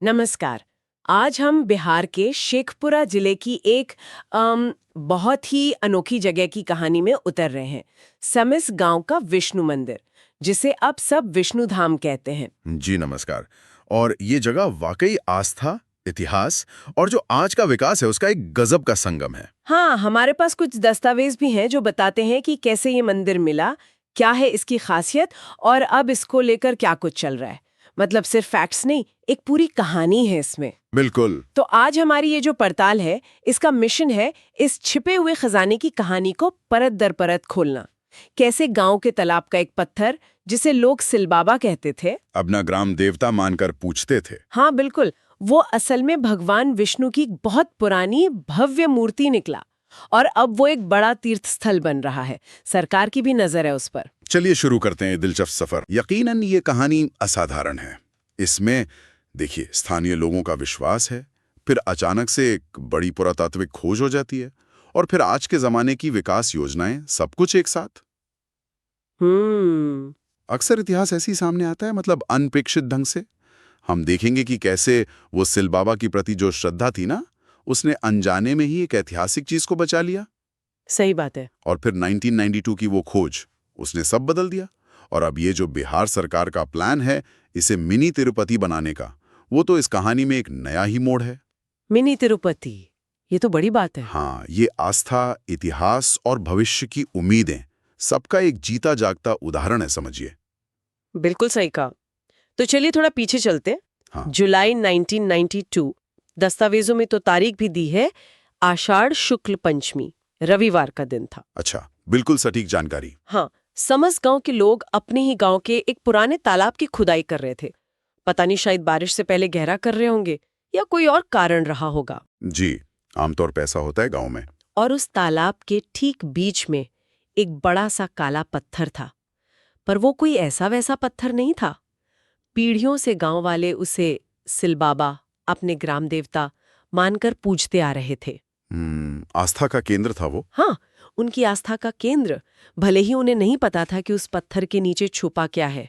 नमस्कार। आज हम बिहार के शेखपुरा जिले की एक बहुत ही अनोखी जगह की कहानी में उतर रहे हैं। समिस गांव का विष्णु मंदिर, जिसे अब सब विष्णु धाम कहते हैं। जी नमस्कार। और ये जगह वाकई आस्था, इतिहास और जो आज का विकास है उसका एक गजब का संगम है। हाँ, हमारे पास कुछ दस्तावेज भी हैं जो बताते हैं कि कैसे ये मंदिर मिला, क्या है इसकी खासियत और अब इसको लेकर क्या कुछ चल रहा है। मतलब सिर्फ फैक्ट्स नहीं, एक पूरी कहानी है इसमें। बिल्कुल। तो आज हमारी ये जो पड़ताल है, इसका मिशन है इस छिपे हुए खजाने की कहानी को परत दर परत खोलना। कैसे गांव के तालाब का एक पत्थर, जिसे लोग सिलबाबा कहते थे, अपना ग्राम देवता मानकर पूछते थे। हाँ बिल्कुल, वो असल में भगवान विष्णु की बहुत पुरानी भव्य मूर्ति निकला और अब वो एक बड़ा तीर्थ स्थल बन रहा है। सरकार की भी नजर है उस पर। चलिए शुरू करते हैं दिलचस्प सफर। यकीनन ये कहानी असाधारण है। इसमें देखिए, स्थानीय लोगों का विश्वास है, फिर अचानक से एक बड़ी पुरातात्विक खोज हो जाती है, और फिर आज के जमाने की विकास योजनाएं, सब कुछ एक साथ। अक्सर इतिहास ऐसी सामने आता है, मतलब अनपेक्षित ढंग से। हम देखेंगे कि कैसे वो सिलबाबा की प्रति जो श्रद्धा थी ना, उसने अनजाने में ही एक ऐतिहासिक चीज को बचा लिया। सही बात है। और फिर 1992 की वो खोज, उसने सब बदल दिया। और अब ये जो बिहार सरकार का प्लान है इसे मिनी तिरुपति बनाने का, वो तो इस कहानी में एक नया ही मोड़ है। मिनी तिरुपति, ये तो बड़ी बात है। हाँ, ये आस्था, इतिहास और भविष्य की उम्मीदें, सबका एक जीता जागता उदाहरण है, समझिए। बिल्कुल सही कहा। तो चलिए थोड़ा पीछे चलते। हाँ। जुलाई 1992, दस्तावेजों में तो तारीख भी दी है, आषाढ़ शुक्ल पंचमी, रविवार का दिन था। अच्छा, बिल्कुल सटीक जानकारी। हाँ, समस गांव के लोग अपने ही गांव के एक पुराने तालाब की खुदाई कर रहे थे। पता नहीं, शायद बारिश से पहले गहरा कर रहे होंगे या कोई और कारण रहा होगा। जी, आमतौर पे ऐसा होता है गांव में। और उस तालाब के ठीक बीच में एक बड़ा सा काला पत्थर था। पर वो कोई ऐसा वैसा पत्थर नहीं था। पीढ़ियों से गांव वाले उसे सिलबाबा, अपने ग्राम देवता मानकर पूजते आ रहे थे। आस्था का केंद्र था वो। हाँ, उनकी आस्था का केंद्र। भले ही उन्हें नहीं पता था कि उस पत्थर के नीचे छुपा क्या है।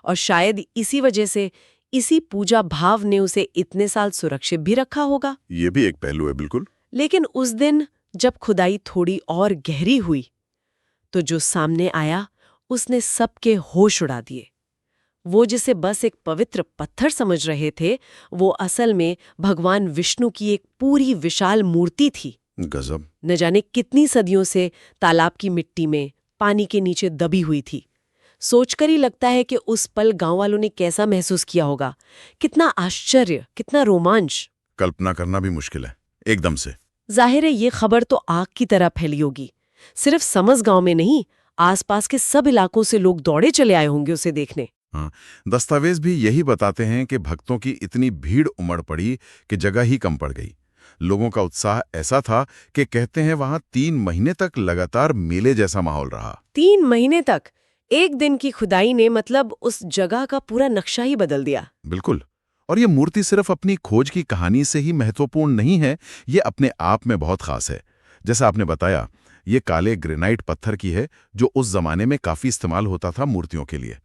और शायद इसी वजह से, इसी पूजा भाव ने उसे इतने साल सुरक्षित भी रखा होगा। ये भी एक पहलू है, बिल्कुल। लेकिन उस दिन जब खुदाई थोड़ी और गहरी हुई, तो जो सामने आया उसने सबके होश उड़ा दिए। वो जिसे बस एक पवित्र पत्थर समझ रहे थे, वो असल में भगवान विष्णु की एक पूरी विशाल मूर्ति थी। गजब। न जाने कितनी सदियों से तालाब की मिट्टी में, पानी के नीचे दबी हुई थी। सोचकर ही लगता है कि उस पल गांव वालों ने कैसा महसूस किया होगा। कितना आश्चर्य, कितना रोमांच। कल्पना करना भी मुश्किल है, एकदम से। जाहिर है ये खबर तो आग की तरह फैली होगी। सिर्फ समस गांव में नहीं, आसपास के सब इलाकों से लोग दौड़े चले आए होंगे उसे देखने। हाँ, दस्तावेज भी यही बताते हैं कि भक्तों की इतनी भीड़ उमड़ पड़ी कि जगह ही कम पड़ गई। लोगों का उत्साह ऐसा था कि कहते हैं वहां 3 महीने तक लगातार मेले जैसा माहौल रहा। 3 महीने तक? एक दिन की खुदाई ने मतलब उस जगह का पूरा नक्शा ही बदल दिया। बिल्कुल। और ये मूर्ति सिर्फ अपनी खोज की कहानी से ही महत्वपूर्ण नहीं है, ये अपने आप में बहुत खास है। जैसा आपने बताया, ये काले ग्रेनाइट पत्थर की है, जो उस जमाने में काफी इस्तेमाल होता था मूर्तियों के लिए।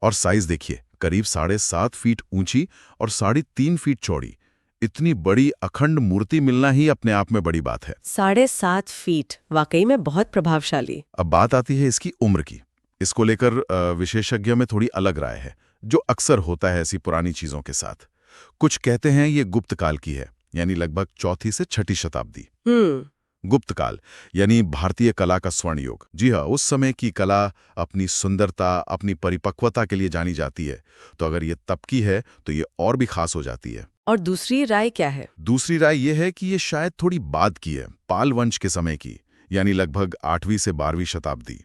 और साइज देखिए, करीब 7.5 फीट ऊंची और 3.5 फीट चौड़ी। इतनी बड़ी अखंड मूर्ति मिलना ही अपने आप में बड़ी बात है। 7.5 फीट, वाकई में बहुत प्रभावशाली। अब बात आती है इसकी उम्र की। इसको लेकर विशेषज्ञों में थोड़ी अलग राय है, जो अक्सर होता है ऐसी पुरानी चीजों के साथ। कुछ कहते हैं ये गुप्त काल की है, यानी लगभग 4वीं से 6वीं शताब्दी। गुप्त काल यानी भारतीय कला का स्वर्ण युग। जी हाँ, उस समय की कला अपनी सुंदरता, अपनी परिपक्वता के लिए जानी जाती है। तो अगर ये तब की है तो ये और भी खास हो जाती है। और दूसरी राय क्या है? दूसरी राय ये है कि ये शायद थोड़ी बाद की है, पाल वंश के समय की, यानी लगभग 8वीं से 12वीं शताब्दी।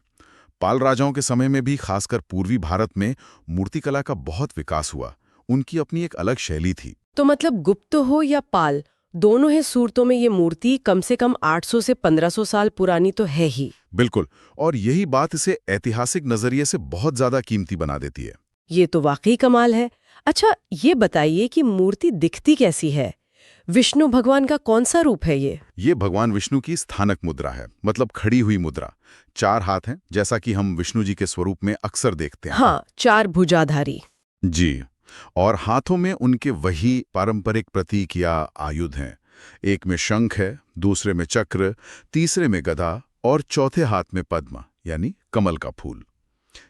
पाल राजाओं के समय में भी, खासकर पूर्वी भारत में, मूर्तिकला का बहुत विकास हुआ। उनकी अपनी एक अलग शैली थी। तो मतलब गुप्त हो या पाल, दोनों ही सूरतों में ये मूर्ति कम से कम 800 से 1500 साल पुरानी तो है ही। बिल्कुल, और यही बात इसे ऐतिहासिक नजरिए से बहुत ज्यादा कीमती बना देती है। ये तो वाकई कमाल है। अच्छा, ये बताइए कि मूर्ति दिखती कैसी है? विष्णु भगवान का कौन सा रूप है ये? ये भगवान विष्णु की स्थानक मुद्रा है, मतलब खड़ी हुई मुद्रा। 4 हाथ हैं, जैसा कि हम विष्णु जी के स्वरूप में अक्सर देखते हैं। हाँ, 4 भुजाधारी। जी, और हाथों में उनके वही पारंपरिक प्रतीक या आयुध हैं। एक में शंख है, दूसरे में चक्र, तीसरे में गदा और चौथे हाथ में पद्म यानी कमल का फूल।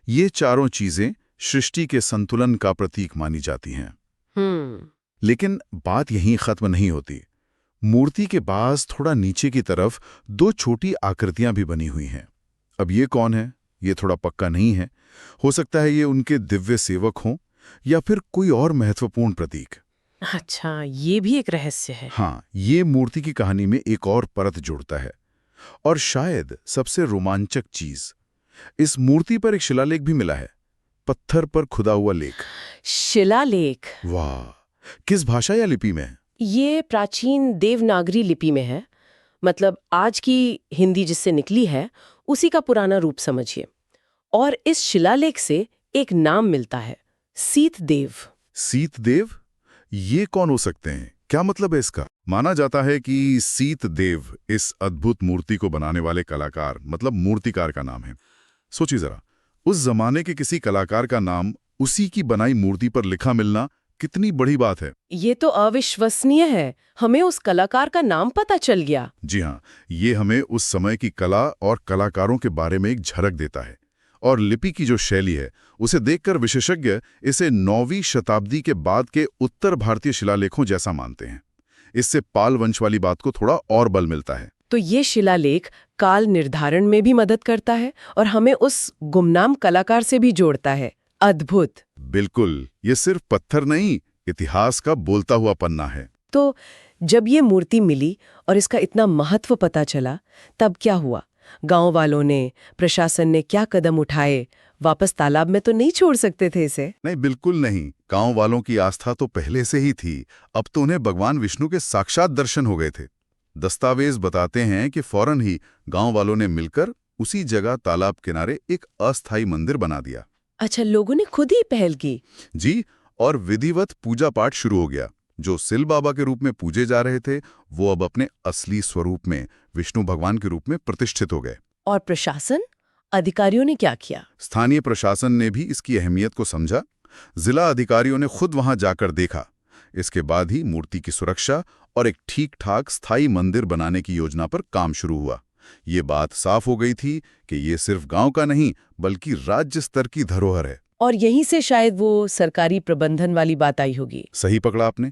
ये चारों चीजें सृष्टि के संतुलन का प्रतीक मानी जाती हैं। लेकिन बात यहीं खत्म नहीं होती। मूर्ति के पास थोड़ा नीचे की तरफ दो छोटी आकृतियां भी बनी हुई हैं। अब ये कौन है, ये थोड़ा पक्का नहीं है। हो सकता है ये उनके दिव्य सेवक हों या फिर कोई और महत्वपूर्ण प्रतीक। अच्छा, ये भी एक रहस्य है। हाँ, ये मूर्ति की कहानी में एक और परत जोड़ता है। और शायद सबसे रोमांचक चीज, इस मूर्ति पर एक शिलालेख भी मिला है, पत्थर पर खुदा हुआ लेख। शिलालेख? वाह! किस भाषा या लिपि में? ये प्राचीन देवनागरी लिपि में है। मतलब आज की हिंदी जिससे निकली है उसी का पुराना रूप समझिए। और इस शिलालेख से एक नाम मिलता है, सीतदेव। सीतदेव? ये कौन हो सकते हैं? क्या मतलब है इसका? माना जाता है कि सीतदेव इस अद्भुत मूर्ति को बनाने वाले कलाकार मतलब मूर्तिकार का नाम है। सोचिए जरा, उस जमाने के किसी कलाकार का नाम उसी की बनाई मूर्ति पर लिखा मिलना कितनी बड़ी बात है। ये तो अविश्वसनीय है। हमें उस कलाकार का नाम पता चल गया। जी हाँ, ये हमें उस समय की कला और कलाकारों के बारे में एक झलक देता है। और लिपि की जो शैली है उसे देखकर विशेषज्ञ इसे 9वीं शताब्दी के बाद के उत्तर भारतीय शिलालेखों जैसा मानते हैं। इससे पाल वंश वाली बात को थोड़ा और बल मिलता है। तो ये शिलालेख काल निर्धारण में भी मदद करता है और हमें उस गुमनाम कलाकार से भी जोड़ता है। अद्भुत। बिल्कुल, ये सिर्फ पत्थर नहीं, इतिहास का बोलता हुआ पन्ना है। तो जब ये मूर्ति मिली और इसका इतना महत्व पता चला, तब क्या हुआ? गांव वालों ने, प्रशासन ने क्या कदम उठाए? वापस तालाब में तो नहीं छोड़ सकते थे इसे। नहीं, बिल्कुल नहीं। गांव वालों की आस्था तो पहले से ही थी। अब तो उन्हें भगवान विष्णु के साक्षात दर्शन हो गए थे। दस्तावेज बताते हैं कि फौरन ही गांव वालों ने मिलकर उसी जगह तालाब किनारे एक अस्थायी मंदिर बना दिया। अच्छा, लोगों ने खुद ही पहल की? जी, और विधिवत पूजा पाठ शुरू हो गया। जो सिल बाबा के रूप में पूजे जा रहे थे वो अब अपने असली स्वरूप में विष्णु भगवान के रूप में प्रतिष्ठित हो गए। और प्रशासन, अधिकारियों ने क्या किया? स्थानीय प्रशासन ने भी इसकी अहमियत को समझा। जिला अधिकारियों ने खुद वहां जाकर देखा। इसके बाद ही मूर्ति की सुरक्षा और एक ठीक-ठाक स्थायी मंदिर बनाने की योजना पर काम शुरू हुआ। ये बात साफ हो गई थी कि ये सिर्फ गांव का नहीं बल्कि राज्य स्तर की धरोहर है। और यहीं से शायद वो सरकारी प्रबंधन वाली बात आई होगी। सही पकड़ा आपने।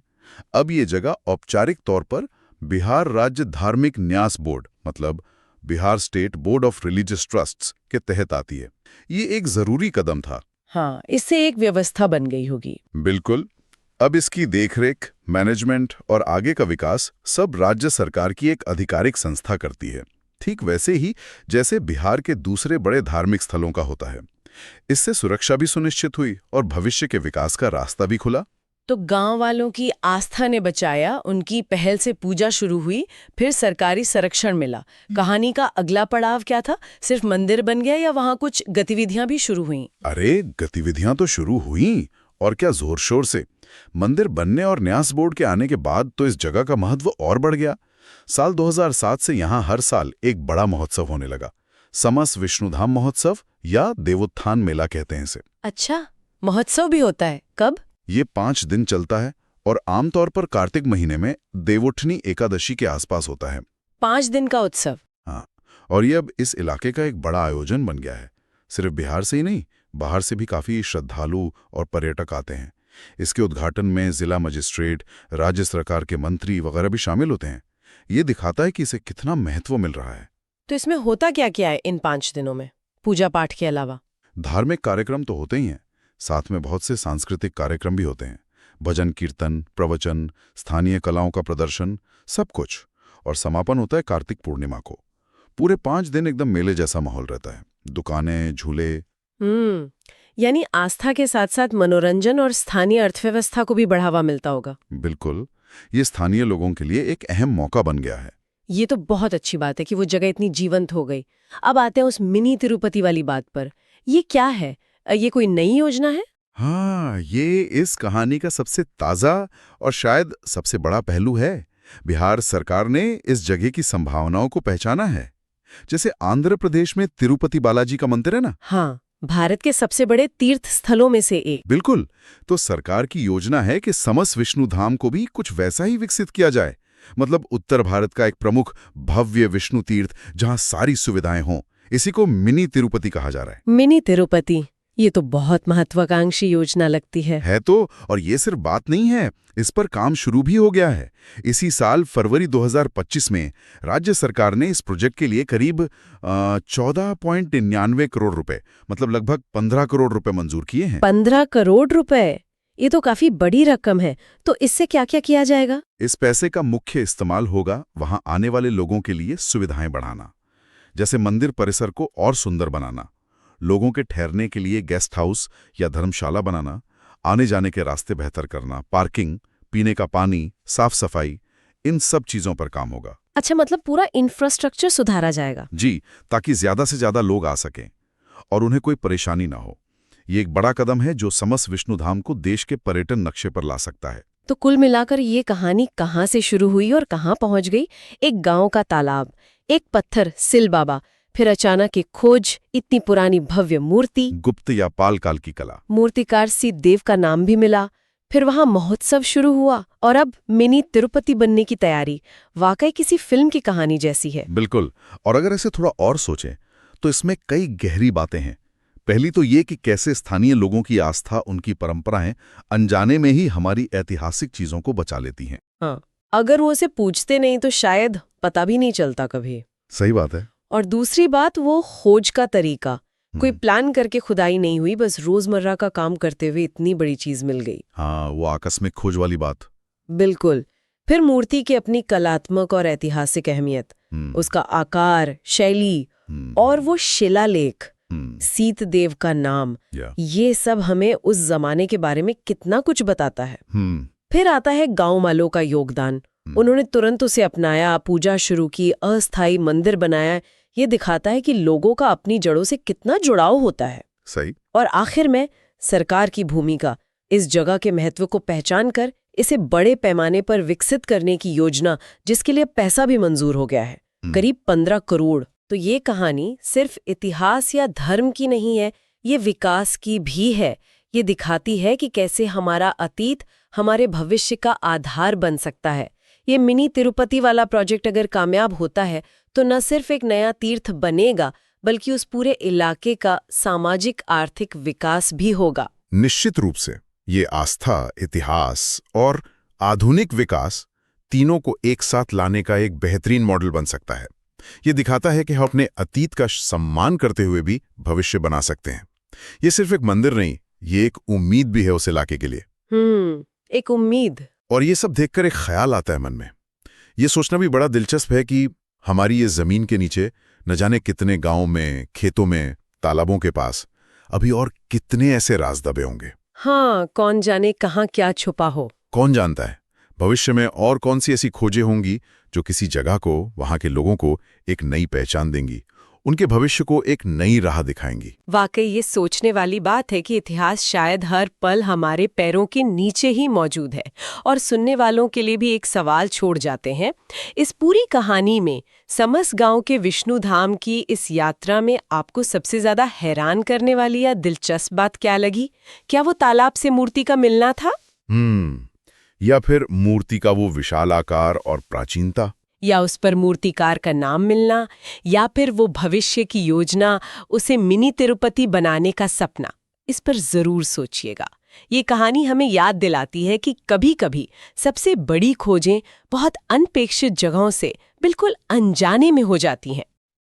अब ये जगह औपचारिक तौर पर बिहार राज्य धार्मिक न्यास बोर्ड मतलब Bihar state board of religious trusts के तहत आती है। ये एक जरूरी कदम था। हाँ, इससे एक व्यवस्था बन गई होगी। बिल्कुल। अब इसकी देखरेख, मैनेजमेंट और आगे का विकास सब राज्य सरकार की एक आधिकारिक संस्था करती है। ठीक वैसे ही जैसे बिहार के दूसरे बड़े धार्मिक स्थलों का होता है। इससे सुरक्षा भी सुनिश्चित हुई और भविष्य के विकास का रास्ता भी खुला। तो गांव वालों की आस्था ने बचाया, उनकी पहल से पूजा शुरू हुई, फिर सरकारी संरक्षण मिला। कहानी का अगला पड़ाव क्या था? सिर्फ मंदिर बन गया या वहां कुछ गतिविधियां भी शुरू हुईं? अरे, गतिविधियां तो शुरू हुई, और क्या जोर शोर से। मंदिर बनने और न्यास बोर्ड के आने के बाद तो इस जगह का महत्व और बढ़ गया। साल 2007 से यहाँ हर साल एक बड़ा महोत्सव होने लगा। समस विष्णुधाम महोत्सव या देवोत्थान मेला कहते हैं इसे। अच्छा, महोत्सव भी होता है? कब? ये 5 दिन चलता है और आमतौर पर कार्तिक महीने में देवोठनी एकादशी के आसपास होता है। 5 दिन का उत्सव? हाँ, और ये अब इस इलाके का एक बड़ा आयोजन बन गया है। सिर्फ बिहार से ही नहीं, बाहर से भी काफी श्रद्धालु और पर्यटक आते हैं। इसके उद्घाटन में जिला मजिस्ट्रेट, राज्य सरकार के मंत्री वगैरह भी शामिल होते हैं। ये दिखाता है कि इसे कितना महत्व मिल रहा है। तो इसमें होता क्या क्या है इन 5 दिनों में, पूजा पाठ के अलावा? धार्मिक कार्यक्रम तो होते ही हैं, साथ में बहुत से सांस्कृतिक कार्यक्रम भी होते हैं। भजन कीर्तन, प्रवचन, स्थानीय कलाओं का प्रदर्शन, सब कुछ। और समापन होता है कार्तिक पूर्णिमा को। पूरे 5 दिन एकदम मेले जैसा माहौल रहता है। दुकानें, झूले। यानी आस्था के साथ साथ मनोरंजन और स्थानीय अर्थव्यवस्था को भी बढ़ावा मिलता होगा। बिल्कुल, ये स्थानीय लोगों के लिए एक अहम मौका बन गया है। ये तो बहुत अच्छी बात है कि वो जगह इतनी जीवंत हो गई। अब आते हैं उस मिनी तिरुपति वाली बात पर। ये क्या है? ये कोई नई योजना है? हाँ, ये इस कहानी का सबसे ताज़ा और शायद सबसे बड़ा पहलू है। बिहार सरकार ने इस जगह की संभावनाओं को पहचाना है। जैसे आंध्र प्रदेश में तिरुपति बालाजी का मंदिर है ना, हाँ, भारत के सबसे बड़े तीर्थ स्थलों में से एक। बिल्कुल। तो सरकार की योजना है कि समस विष्णु धाम को भी कुछ वैसा ही विकसित किया जाए। मतलब उत्तर भारत का एक प्रमुख भव्य विष्णु तीर्थ जहां सारी सुविधाएं हों। इसी को मिनी तिरुपति कहा जा रहा है। मिनी तिरुपति, ये तो बहुत महत्वाकांक्षी योजना लगती है। तो और ये सिर्फ बात नहीं है, इस पर काम शुरू भी हो गया है। इसी साल फरवरी 2025 में राज्य सरकार ने इस प्रोजेक्ट के लिए करीब 14.99 करोड़ रुपए, मतलब लगभग 15 करोड़ रुपए मंजूर किए हैं। 15 करोड़ रुपए, ये तो काफी बड़ी रकम है। तो इससे क्या क्या किया जाएगा? इस पैसे का मुख्य इस्तेमाल होगा वहां आने वाले लोगों के लिए सुविधाएं बढ़ाना, जैसे मंदिर परिसर को और सुंदर बनाना, लोगों के ठहरने के लिए गेस्ट हाउस या धर्मशाला बनाना, आने जाने के रास्ते बेहतर करना, पार्किंग, पीने का पानी, साफ सफाई, इन सब चीजों पर काम होगा। अच्छा, मतलब पूरा इंफ्रास्ट्रक्चर सुधारा जाएगा? जी, ताकि ज्यादा से ज्यादा लोग आ सकें और उन्हें कोई परेशानी ना हो। ये एक बड़ा कदम है जो समस विष्णु धाम को देश के पर्यटन नक्शे पर ला सकता है। तो कुल मिलाकर ये कहानी कहाँ से शुरू हुई और कहाँ पहुंच गई? एक गांव का तालाब, एक पत्थर सिल बाबा, फिर अचानक एक खोज, इतनी पुरानी भव्य मूर्ति, गुप्त या पाल काल की कला, मूर्तिकार सी देव का नाम भी मिला, फिर वहां महोत्सव शुरू हुआ और अब मिनी तिरुपति बनने की तैयारी। वाकई किसी फिल्म की कहानी जैसी है। बिल्कुल। और अगर ऐसे थोड़ा और सोचें तो इसमें कई गहरी बातें हैं। पहली तो ये कि कैसे स्थानीय लोगों की आस्था, उनकी परंपराएं अनजाने में ही हमारी ऐतिहासिक चीजों को बचा लेती हैं। हाँ, अगर वो उसे पूछते नहीं तो शायद पता भी नहीं चलता कभी। सही बात है। और दूसरी बात, वो खोज का तरीका। कोई प्लान करके खुदाई नहीं हुई, बस रोजमर्रा का काम करते हुए इतनी बड़ी चीज मिल गई। हाँ, वो आकस्मिक खोज वाली बात। बिल्कुल। फिर मूर्ति की अपनी कलात्मक और ऐतिहासिक अहमियत, उसका आकार, शैली और वो शिलालेख, सीत देव का नाम, ये सब हमें उस जमाने के बारे में कितना कुछ बताता है। फिर आता है गांव वालों का योगदान। उन्होंने तुरंत उसे अपनाया, पूजा शुरू की, अस्थायी मंदिर बनाया। ये दिखाता है कि लोगों का अपनी जड़ों से कितना जुड़ाव होता है। सही। और आखिर में सरकार की भूमिका, इस जगह के महत्व को पहचान कर इसे बड़े पैमाने पर विकसित करने की योजना, जिसके लिए पैसा भी मंजूर हो गया है, करीब 15 करोड़। तो ये कहानी सिर्फ इतिहास या धर्म की नहीं है, ये विकास की भी है। ये दिखाती है कि कैसे हमारा अतीत हमारे भविष्य का आधार बन सकता है। ये मिनी तिरुपति वाला प्रोजेक्ट अगर कामयाब होता है तो न सिर्फ एक नया तीर्थ बनेगा, बल्कि उस पूरे इलाके का सामाजिक आर्थिक विकास भी होगा। निश्चित रूप से ये आस्था, इतिहास और आधुनिक विकास तीनों को एक साथ लाने का एक बेहतरीन मॉडल बन सकता है। ये दिखाता है कि हम अपने अतीत का सम्मान करते हुए भी भविष्य बना सकते हैं। ये सिर्फ एक मंदिर नहीं, ये एक उम्मीद भी है उस इलाके के लिए। एक उम्मीद। और ये सब देखकर एक ख्याल आता है मन में। ये सोचना भी बड़ा दिलचस्प है कि हमारी ये जमीन के नीचे न जाने कितने गांवों में, खेतों में, तालाबों के पास अभी और कितने ऐसे राज दबे होंगे। हाँ, कौन जाने कहाँ क्या छुपा हो। कौन जानता है भविष्य में और कौन सी ऐसी खोजें होंगी जो किसी जगह को, वहां के लोगों को एक नई पहचान देंगी, उनके भविष्य को एक नई राह दिखाएंगी। वाकई ये सोचने वाली बात है कि इतिहास शायद हर पल हमारे पैरों के नीचे ही मौजूद है। और सुनने वालों के लिए भी एक सवाल छोड़ जाते हैं। इस पूरी कहानी में समस गांव के विष्णु धाम की इस यात्रा में आपको सबसे ज्यादा हैरान करने वाली या दिलचस्प बात क्या लगी? क्या वो तालाब से मूर्ति का मिलना था? या फिर मूर्ति का वो विशाल आकार और प्राचीनता, या उस पर मूर्तिकार का नाम मिलना, या फिर वो भविष्य की योजना, उसे मिनी तिरुपति बनाने का सपना? इस पर जरूर सोचिएगा। ये कहानी हमें याद दिलाती है कि कभी-कभी सबसे बड़ी खोजें बहुत अनपेक्षित जगहों से बिल्कुल अनजाने में हो जाती हैं।